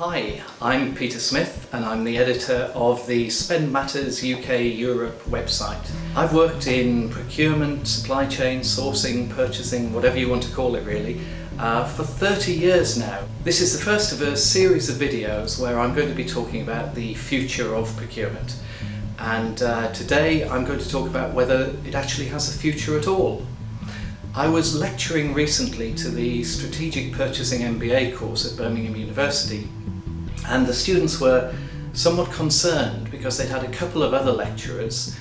Hi, I'm Peter Smith and I'm the editor of the Spend Matters UK Europe website. I've worked in procurement, supply chain, sourcing, purchasing, whatever you want to call it really, for 30 years now. This is the first of a series of videos where I'm going to be talking about the future of procurement. And today I'm going to talk about whether it actually has a future at all. I was lecturing recently to the Strategic Purchasing MBA course at Birmingham University, and the students were somewhat concerned because they'd had a couple of other lecturers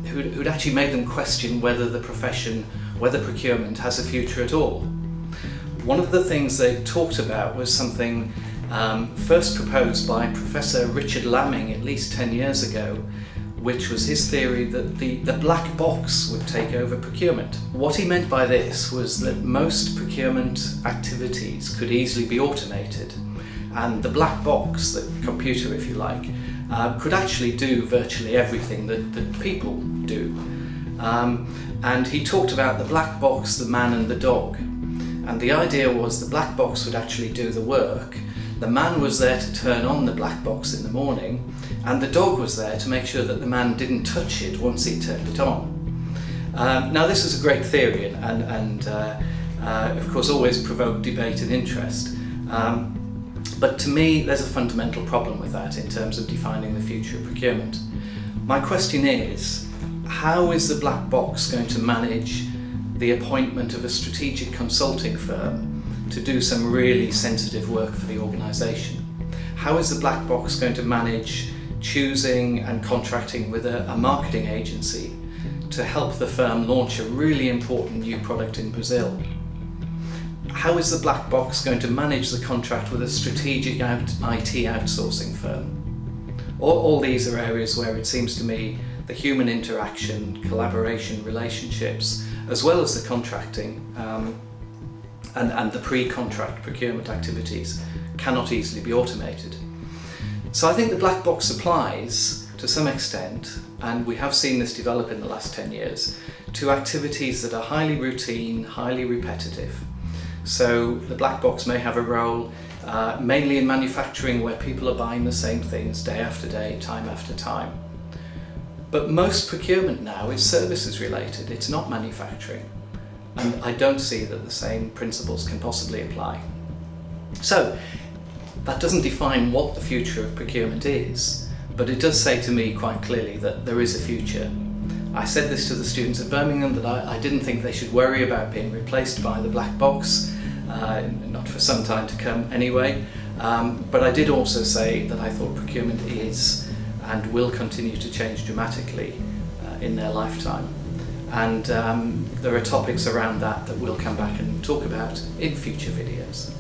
who'd actually made them question whether the profession, whether procurement has a future at all. One of the things they talked about was something first proposed by Professor Richard Lamming at least 10 years ago, which was his theory that the black box would take over procurement. What he meant by this was that most procurement activities could easily be automated, and the black box, the computer if you like, could actually do virtually everything that people do. And he talked about the black box, the man and the dog. And the idea was the black box would actually do the work, the man was there to turn on the black box in the morning, and the dog was there to make sure that the man didn't touch it once he turned it on. Now this is a great theory and of course always provoked debate and interest. But to me there's a fundamental problem with that in terms of defining the future of procurement. My question is, how is the black box going to manage the appointment of a strategic consulting firm to do some really sensitive work for the organisation? How is the black box going to manage choosing and contracting with a marketing agency to help the firm launch a really important new product in Brazil? How is the black box going to manage the contract with a strategic IT outsourcing firm? All these are areas where it seems to me the human interaction, collaboration, relationships, as well as the contracting and the pre-contract procurement activities cannot easily be automated. So I think the black box applies to some extent, and we have seen this develop in the last 10 years, to activities that are highly routine, highly repetitive. So the black box may have a role mainly in manufacturing, where people are buying the same things day after day, time after time. But most procurement now is services related, it's not manufacturing. And I don't see that the same principles can possibly apply. So that doesn't define what the future of procurement is, but it does say to me quite clearly that there is a future. I said this to the students at Birmingham, that I didn't think they should worry about being replaced by the black box, not for some time to come anyway, but I did also say that I thought procurement is and will continue to change dramatically in their lifetime. And there are topics around that we'll come back and talk about in future videos.